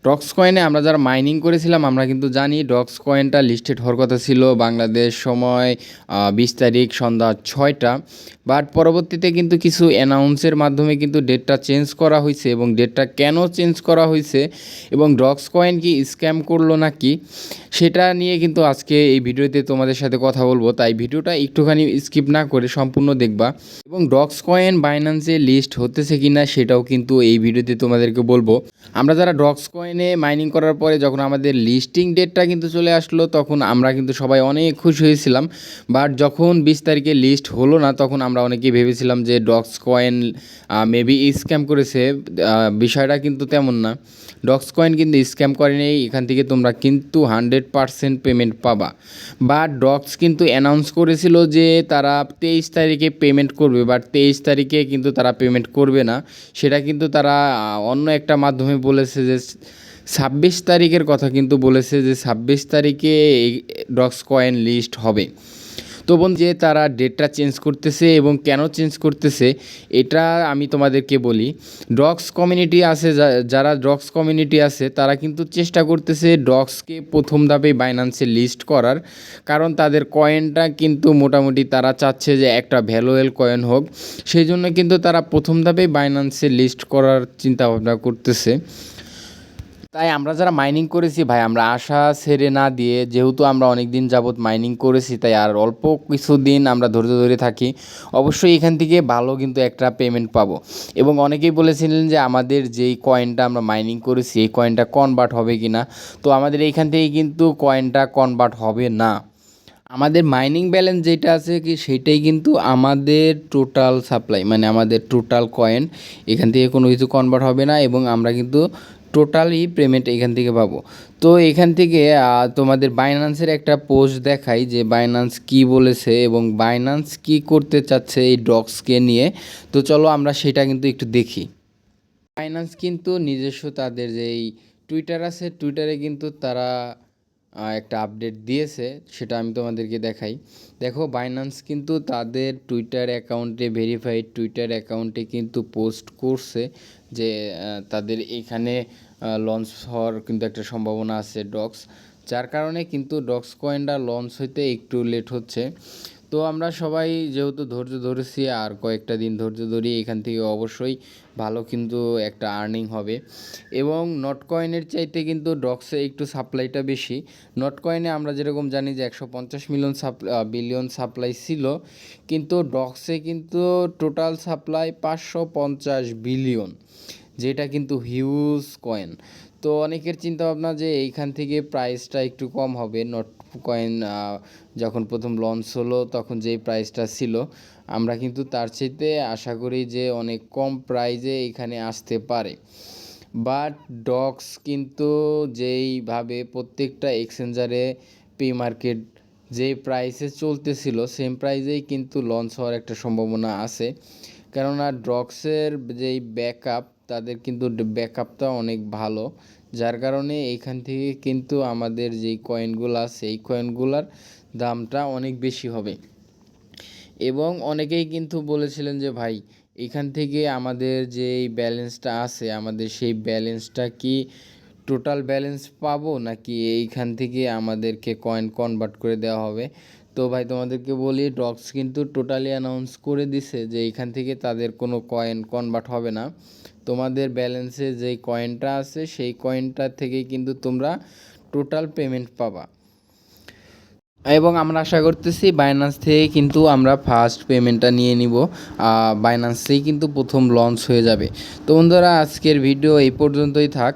Docs কয়েনে আমরা যারা mining করেছিলাম আমরা কিন্তু জানি ডক্স কয়েনটা লিস্টেড হওয়ার কথা ছিল বাংলাদেশ সময় 20 তারিখ সন্ধ্যা 6টা। বাট পরবর্তীতে কিন্তু কিছু অ্যানাউন্সের মাধ্যমে কিন্তু ডেটটা চেঞ্জ করা হয়েছে, এবং ডেটটা কেন চেঞ্জ করা হয়েছে এবং ডক্স কয়েন কি স্ক্যাম করলো নাকি সেটা নিয়ে কিন্তু আজকে এই ভিডিওতে তোমাদের সাথে কথা বলবো। তাই ভিডিওটা একটুখানি স্কিপ না করে সম্পূর্ণ দেখবা, এবং ডক্স কয়েন বাইন্যান্সে লিস্ট হতেছে কিনা সেটাও কিন্তু এই ভিডিওতে তোমাদেরকে বলবো। আমরা যারা ডক্স কয়েনে মাইনিং করার পরে যখন আমাদের লিস্টিং ডেটটা কিন্তু চলে আসলো, তখন আমরা কিন্তু সবাই অনেক খুশি হয়েছিলাম। বাট যখন 20 তারিখে লিস্ট হলো না, তখন আমরা অনেকেই ভেবেছিলাম যে ডক্স কয়েন মেবি স্ক্যাম করেছে। বিষয়টা কিন্তু তেমন না, ডক্স কয়েন কিন্তু স্ক্যাম করেনি। এখান থেকে তোমরা কিন্তু 100% পেমেন্ট পাবা। বাট ডক্স কিন্তু অ্যানাউন্স করেছিল যে তারা 23 তারিখে পেমেন্ট করবে, বাট 23 তারিখে কিন্তু তারা পেমেন্ট করবে না। সেটা কিন্তু তারা অন্য একটা মাধ্যমে বলেছে যে 26 তারিখের কথা কিন্তু বলেছে যে 26 তারিখে এই ডক্স কয়েন লিস্ট হবে। তো যে তারা ডেটটা চেঞ্জ করতেছে এবং কেন চেঞ্জ করতেছে এটা আমি তোমাদেরকে বলি। ডক্স কমিউনিটি আছে, যারা ডক্স কমিউনিটি আছে তারা কিন্তু চেষ্টা করতেছে ডক্সকে প্রথম ধাপে বাইন্যান্সে লিস্ট করার, কারণ তাদের কয়েনটা কিন্তু মোটামুটি তারা চাচ্ছে যে একটা ভ্যালুয়েবল কয়েন হোক। সেই জন্য কিন্তু তারা প্রথম ধাপে বাইন্যান্সে লিস্ট করার চিন্তাভাবনা করতেছে। তাই আমরা যারা মাইনিং করেছি ভাই, আমরা আশা ছেড়ে না দিয়ে, যেহেতু আমরা অনেক দিন যাবৎ মাইনিং করেছি, তাই আর অল্প কিছুদিন আমরা ধৈর্য ধরে থাকি। অবশ্যই এখান থেকে ভালো কিন্তু একটা পেমেন্ট পাবো। এবং অনেকেই বলেছিলেন যে আমাদের যেই কয়েনটা আমরা মাইনিং করেছি এই কয়েনটা কনভার্ট হবে কি না। তো আমাদের এইখান থেকে কিন্তু কয়েনটা কনভার্ট হবে না। আমাদের মাইনিং ব্যালেন্স যেটা আছে কি সেটাই কিন্তু আমাদের টোটাল সাপ্লাই, মানে আমাদের টোটাল কয়েন। এখান থেকে কোনো কিছু কনভার্ট হবে না, এবং আমরা কিন্তু টোটালি পেমেন্ট এখান থেকে পাবো। তো এখান থেকে তোমাদের বাইন্যান্সের একটা পোস্ট দেখাই যে বাইন্যান্স কি বলেছে এবং বাইন্যান্স কি করতে চাচ্ছে এই ডক্সকে নিয়ে। তো চলো আমরা সেটা কিন্তু একটু দেখি। বাইন্যান্স কিন্তু নিজস্ব তাদের যেই টুইটার আছে, টুইটারে কিন্তু তারা একটা আপডেট দিয়েছে, সেটা আমি তোমাদেরকে দেখাই। দেখো, বাইন্যান্স কিন্তু তাদের টুইটার অ্যাকাউন্টে, ভেরিফাইড টুইটার অ্যাকাউন্টে কিন্তু পোস্ট করছে যে তাদের এখানে লঞ্চ হওয়ার কিন্তু একটা সম্ভাবনা আছে ডক্স, যার কারণে কিন্তু ডক্স কয়েনটা লঞ্চ হইতে একটু লেট হচ্ছে। তো আমরা সবাই যেহেতু ধৈর্য ধরেছি, আর কয়েকটা দিন ধৈর্য ধরি, এখান থেকে অবশ্যই ভালো কিন্তু একটা আর্নিং হবে। এবং নট কয়েনের চাইতে কিন্তু ডক্সে একটু সাপ্লাইটা বেশি। নট কয়েনে আমরা যেরকম জানি যে 150 বিলিয়ন সাপ্লাই ছিল, কিন্তু ডক্সে কিন্তু টোটাল সাপ্লাই 550 বিলিয়ন, যেটা কিন্তু হিউজ কয়েন। তো অনেকের চিন্তাভাবনা যে এইখান থেকে প্রাইসটা একটু কম হবে। নট কয়েন যখন প্রথম লঞ্চ হলো তখন যেই প্রাইসটা ছিল, আমরা কিন্তু তার চাইতে আশা করি যে অনেক কম প্রাইজে এখানে আসতে পারে। বাট ডক্স কিন্তু যেইভাবে প্রত্যেকটা এক্সচেঞ্জারে পে মার্কেট যেই প্রাইসে চলতেছিল সেম প্রাইসেই কিন্তু লঞ্চ হওয়ার একটা সম্ভাবনা আছে। কেননা ডক্সের যেই ব্যাকআপ, তাদের কিন্তু ব্যাকআপটা অনেক ভালো, যার কারণে এইখান থেকে কিন্তু আমাদের যেই কয়েনগুলো আছে এই কয়েনগুলোর দামটা অনেক বেশি হবে। এবং অনেকেই কিন্তু বলেছিলেন যে ভাই, এখান থেকে আমাদের যেই ব্যালেন্সটা আছে আমাদের সেই ব্যালেন্সটা কি টোটাল ব্যালেন্স পাবো, নাকি এইখান থেকে আমাদেরকে কয়েন কনভার্ট করে দেওয়া হবে। তো ভাই তোমাদেরকে বলি, ডক্স কিন্তু টোটালি অ্যানাউন্স করে দিছে যে এইখান থেকে তাদের কোনো কয়েন কনভার্ট হবে না। তোমাদের ব্যালেন্সে যেই কয়েনটা আছে সেই কয়েনটা থেকেই কিন্তু তোমরা টোটাল পেমেন্ট পাবা। এবং আমরা আশা করতেছি বাইন্যান্স থেকে কিন্তু আমরা ফার্স্ট পেমেন্টটা নিয়ে নিব। বাইন্যান্সেই কিন্তু প্রথম লঞ্চ হয়ে যাবে। তো বন্ধুরা, আজকের ভিডিও এই পর্যন্তই থাক।